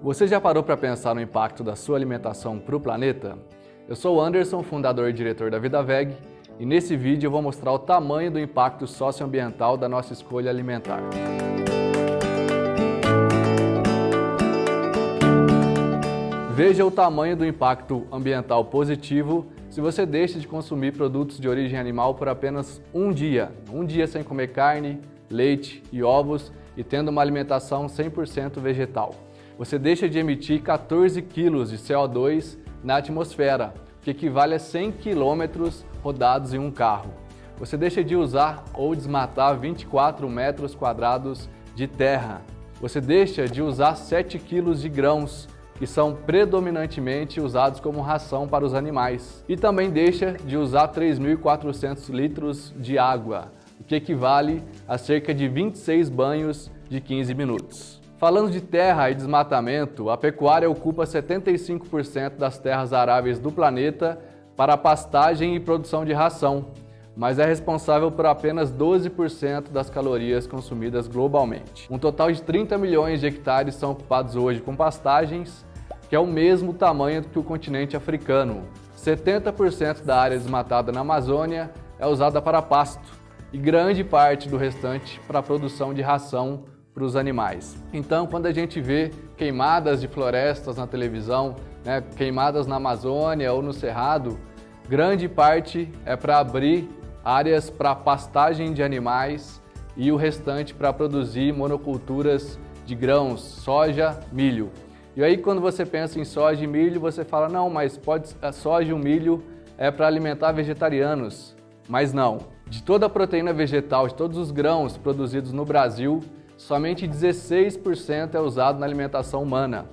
Você já parou para pensar no impacto da sua alimentação para o planeta? Eu sou o Anderson, fundador e diretor da VidaVeg, e nesse vídeo eu vou mostrar o tamanho do impacto socioambiental da nossa escolha alimentar. Veja o tamanho do impacto ambiental positivo se você deixa de consumir produtos de origem animal por apenas um dia sem comer carne, leite e ovos e tendo uma alimentação 100% vegetal. Você deixa de emitir 14 quilos de CO2 na atmosfera, que equivale a 100 quilômetros rodados em um carro. Você deixa de usar ou desmatar 24 metros quadrados de terra. Você deixa de usar 7 quilos de grãos, que são predominantemente usados como ração para os animais. E também deixa de usar 3.400 litros de água, o que equivale a cerca de 26 banhos de 15 minutos. Falando de terra e desmatamento, a pecuária ocupa 75% das terras aráveis do planeta para pastagem e produção de ração, mas é responsável por apenas 12% das calorias consumidas globalmente. Um total de 30 milhões de hectares são ocupados hoje com pastagens, que é o mesmo tamanho que o continente africano. 70% da área desmatada na Amazônia é usada para pasto e grande parte do restante para a produção de ração para os animais. Então, quando a gente vê queimadas de florestas na televisão, queimadas na Amazônia ou no Cerrado, grande parte é para abrir áreas para pastagem de animais e o restante para produzir monoculturas de grãos, soja, milho. E aí, quando você pensa em soja e milho, você fala, não, mas a soja e o milho é para alimentar vegetarianos. Mas não. De toda a proteína vegetal, de todos os grãos produzidos no Brasil, somente 16% é usado na alimentação humana.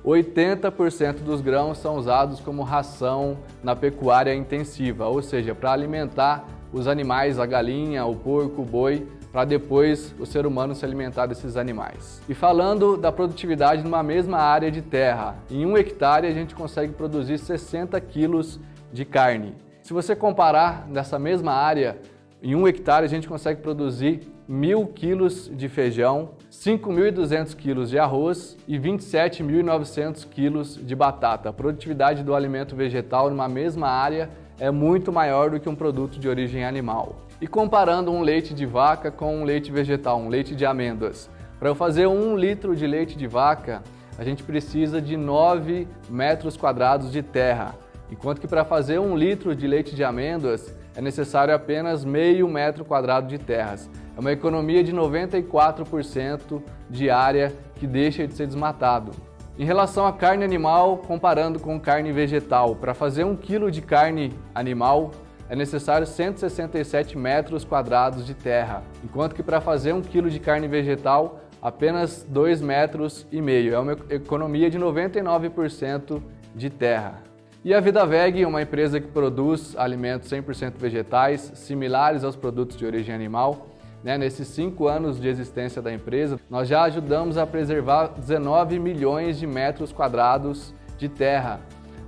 80% dos grãos são usados como ração na pecuária intensiva, ou seja, para alimentar os animais, a galinha, o porco, o boi, para depois o ser humano se alimentar desses animais. E falando da produtividade numa mesma área de terra, em 1 hectare a gente consegue produzir 60 quilos de carne. Se você comparar nessa mesma área, em 1 hectare a gente consegue produzir 1.000 quilos de feijão, 5.200 quilos de arroz e 27.900 quilos de batata. A produtividade do alimento vegetal numa mesma área é muito maior do que um produto de origem animal. E comparando um leite de vaca com um leite vegetal, um leite de amêndoas, para eu fazer 1 litro de leite de vaca, a gente precisa de 9 metros quadrados de terra, enquanto que para fazer 1 litro de leite de amêndoas é necessário apenas meio metro quadrado de terras. É uma economia de 94% de área que deixa de ser desmatado. Em relação à carne animal, comparando com carne vegetal, para fazer 1 quilo de carne animal é necessário 167 metros quadrados de terra, enquanto que para fazer 1 quilo de carne vegetal, apenas 2,5 metros. É uma economia de 99% de terra. E a VidaVeg, uma empresa que produz alimentos 100% vegetais, similares aos produtos de origem animal, nesses 5 anos de existência da empresa, nós já ajudamos a preservar 19 milhões de metros quadrados de terra,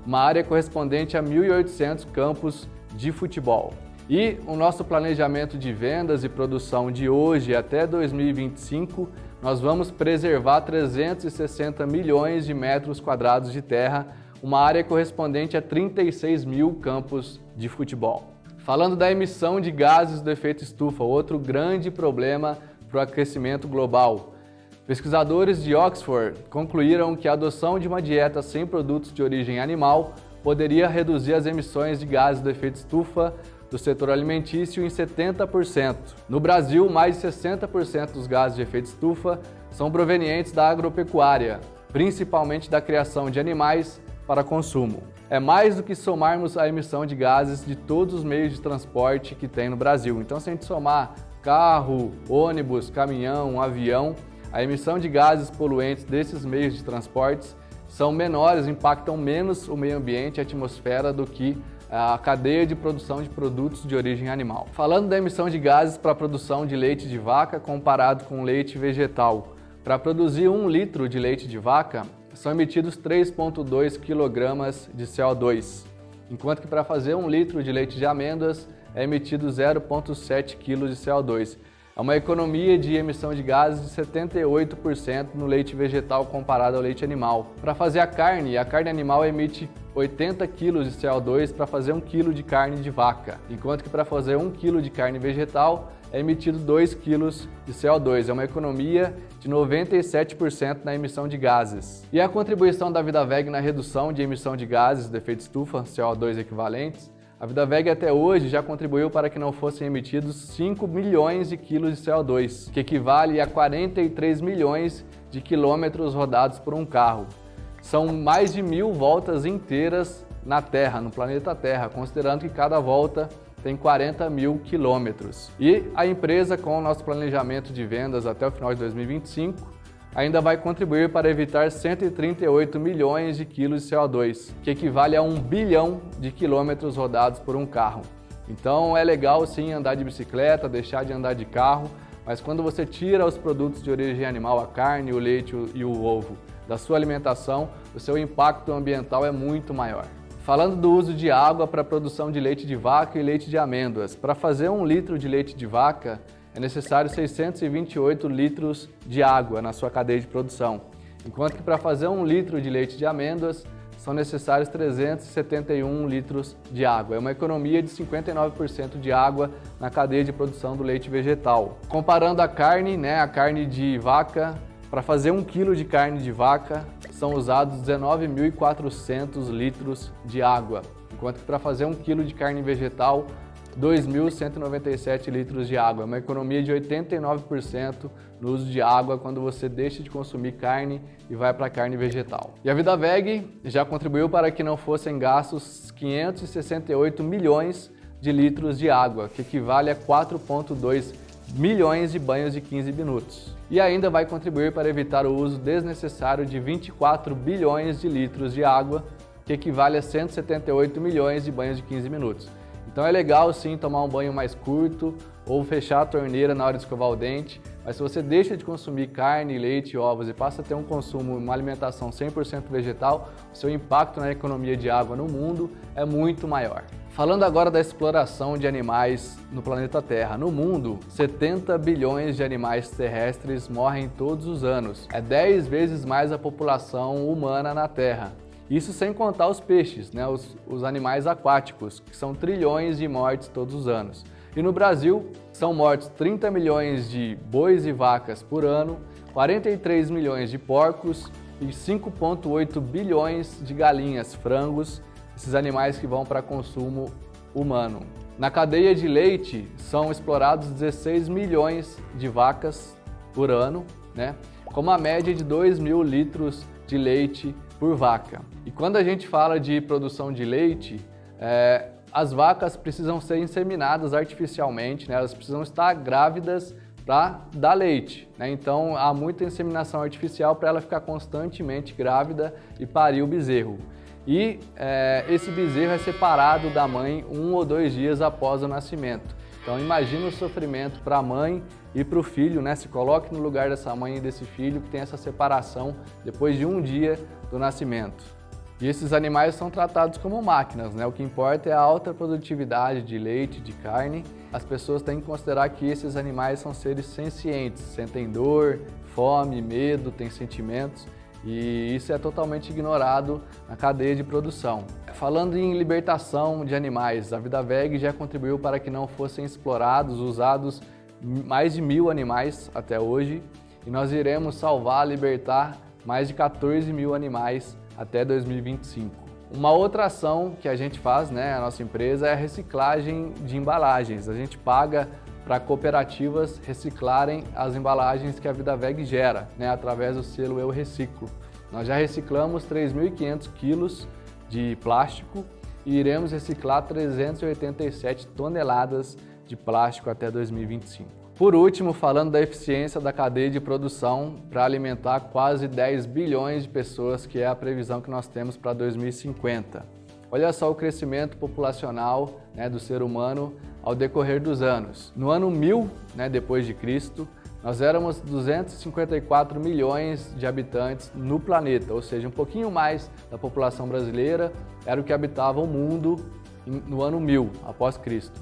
uma área correspondente a 1.800 campos de futebol. E o nosso planejamento de vendas e produção de hoje até 2025, nós vamos preservar 360 milhões de metros quadrados de terra, uma área correspondente a 36 mil campos de futebol. Falando da emissão de gases do efeito estufa, outro grande problema para o aquecimento global. Pesquisadores de Oxford concluíram que a adoção de uma dieta sem produtos de origem animal poderia reduzir as emissões de gases do efeito estufa do setor alimentício em 70%. No Brasil, mais de 60% dos gases de efeito estufa são provenientes da agropecuária, principalmente da criação de animais para consumo. É mais do que somarmos a emissão de gases de todos os meios de transporte que tem no Brasil. Então, se a gente somar carro, ônibus, caminhão, avião, a emissão de gases poluentes desses meios de transportes são menores, impactam menos o meio ambiente e a atmosfera do que a cadeia de produção de produtos de origem animal. Falando da emissão de gases para a produção de leite de vaca comparado com leite vegetal, para produzir 1 litro de leite de vaca, são emitidos 3,2 kg de CO2, enquanto que para fazer 1 litro de leite de amêndoas é emitido 0,7 kg de CO2. É uma economia de emissão de gases de 78% no leite vegetal comparado ao leite animal. Para fazer a carne animal emite 80 kg de CO2 para fazer 1 kg de carne de vaca, enquanto que para fazer 1 kg de carne vegetal é emitido 2 kg de CO2. É uma economia de 97% na emissão de gases. E a contribuição da VidaVeg na redução de emissão de gases do efeito estufa, CO2 equivalentes, a VidaVeg até hoje já contribuiu para que não fossem emitidos 5 milhões de quilos de CO2, que equivale a 43 milhões de quilômetros rodados por um carro. São mais de 1.000 voltas inteiras na Terra, no planeta Terra, considerando que cada volta tem 40 mil quilômetros. E a empresa, com o nosso planejamento de vendas até o final de 2025, ainda vai contribuir para evitar 138 milhões de quilos de CO2, que equivale a 1 bilhão de quilômetros rodados por um carro. Então é legal sim andar de bicicleta, deixar de andar de carro, mas quando você tira os produtos de origem animal, a carne, o leite e o ovo, da sua alimentação, o seu impacto ambiental é muito maior. Falando do uso de água para a produção de leite de vaca e leite de amêndoas, para fazer 1 litro de leite de vaca, é necessário 628 litros de água na sua cadeia de produção, enquanto que para fazer 1 litro de leite de amêndoas são necessários 371 litros de água. É uma economia de 59% de água na cadeia de produção do leite vegetal. Comparando a carne de vaca, para fazer 1 kg de carne de vaca são usados 19.400 litros de água, enquanto que para fazer 1 kg de carne vegetal 2.197 litros de água. É uma economia de 89% no uso de água quando você deixa de consumir carne e vai para a carne vegetal. E a VidaVeg já contribuiu para que não fossem gastos 568 milhões de litros de água, que equivale a 4,2 milhões de banhos de 15 minutos. E ainda vai contribuir para evitar o uso desnecessário de 24 bilhões de litros de água, que equivale a 178 milhões de banhos de 15 minutos. Então é legal sim tomar um banho mais curto ou fechar a torneira na hora de escovar o dente, mas se você deixa de consumir carne, leite e ovos e passa a ter um consumo, uma alimentação 100% vegetal, o seu impacto na economia de água no mundo é muito maior. Falando agora da exploração de animais no planeta Terra. No mundo, 70 bilhões de animais terrestres morrem todos os anos. É 10 vezes mais a população humana na Terra. Isso sem contar os peixes, os animais aquáticos, que são trilhões de mortes todos os anos. E no Brasil, são mortos 30 milhões de bois e vacas por ano, 43 milhões de porcos e 5,8 bilhões de galinhas, frangos, esses animais que vão para consumo humano. Na cadeia de leite, são explorados 16 milhões de vacas por ano, com uma média de 2.000 litros de leite por vaca. E quando a gente fala de produção de leite, as vacas precisam ser inseminadas artificialmente, elas precisam estar grávidas para dar leite. Então há muita inseminação artificial para ela ficar constantemente grávida e parir o bezerro. E esse bezerro é separado da mãe 1 ou 2 dias após o nascimento. Então imagina o sofrimento para a mãe e para o filho, Se coloque no lugar dessa mãe e desse filho que tem essa separação depois de 1 dia do nascimento. E esses animais são tratados como máquinas, O que importa é a alta produtividade de leite, de carne. As pessoas têm que considerar que esses animais são seres sencientes, sentem dor, fome, medo, têm sentimentos. E isso é totalmente ignorado na cadeia de produção. Falando em libertação de animais, a VidaVeg já contribuiu para que não fossem explorados, usados mais de 1.000 animais até hoje, e nós iremos salvar, libertar mais de 14 mil animais até 2025. Uma outra ação que a gente faz, a nossa empresa, é a reciclagem de embalagens. A gente paga para cooperativas reciclarem as embalagens que a VidaVeg gera, através do selo Eu Reciclo. Nós já reciclamos 3.500 quilos de plástico e iremos reciclar 387 toneladas de plástico até 2025. Por último, falando da eficiência da cadeia de produção para alimentar quase 10 bilhões de pessoas, que é a previsão que nós temos para 2050. Olha só o crescimento populacional do ser humano ao decorrer dos anos. No ano 1000, depois de Cristo, nós éramos 254 milhões de habitantes no planeta, ou seja, um pouquinho mais da população brasileira era o que habitava o mundo no ano 1000, após Cristo.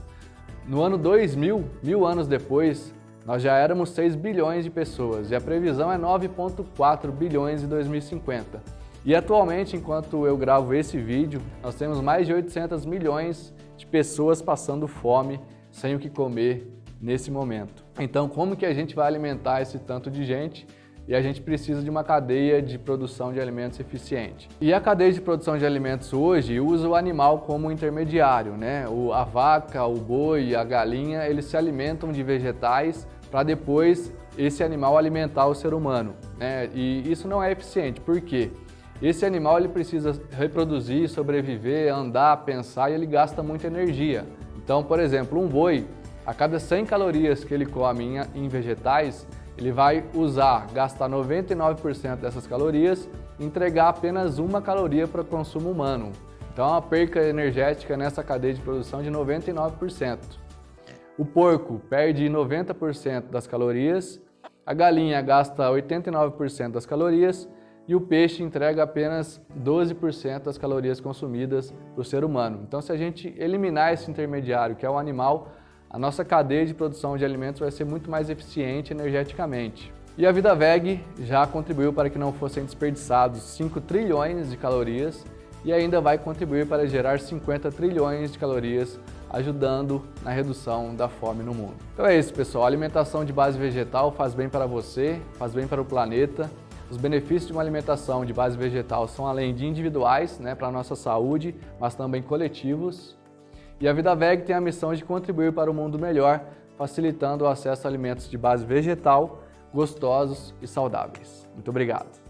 No ano 2000, 1000 anos depois, nós já éramos 6 bilhões de pessoas e a previsão é 9,4 bilhões em 2050. E atualmente, enquanto eu gravo esse vídeo, nós temos mais de 800 milhões de pessoas passando fome, sem o que comer nesse momento. Então, como que a gente vai alimentar esse tanto de gente? E a gente precisa de uma cadeia de produção de alimentos eficiente. E a cadeia de produção de alimentos hoje usa o animal como intermediário, né? A vaca, o boi, a galinha, eles se alimentam de vegetais para depois esse animal alimentar o ser humano, né? E isso não é eficiente. Por quê? Esse animal ele precisa reproduzir, sobreviver, andar, pensar e ele gasta muita energia. Então, por exemplo, um boi, a cada 100 calorias que ele come em vegetais, ele vai gastar 99% dessas calorias e entregar apenas 1 caloria para o consumo humano. Então, é uma perca energética nessa cadeia de produção de 99%. O porco perde 90% das calorias, a galinha gasta 89% das calorias e o peixe entrega apenas 12% das calorias consumidas para o ser humano. Então, se a gente eliminar esse intermediário, que é o animal, a nossa cadeia de produção de alimentos vai ser muito mais eficiente energeticamente. E a Vida Veg já contribuiu para que não fossem desperdiçados 5 trilhões de calorias e ainda vai contribuir para gerar 50 trilhões de calorias, ajudando na redução da fome no mundo. Então é isso, pessoal. A alimentação de base vegetal faz bem para você, faz bem para o planeta. Os benefícios de uma alimentação de base vegetal são além de individuais, para a nossa saúde, mas também coletivos. E a Vida Veg tem a missão de contribuir para um mundo melhor, facilitando o acesso a alimentos de base vegetal, gostosos e saudáveis. Muito obrigado!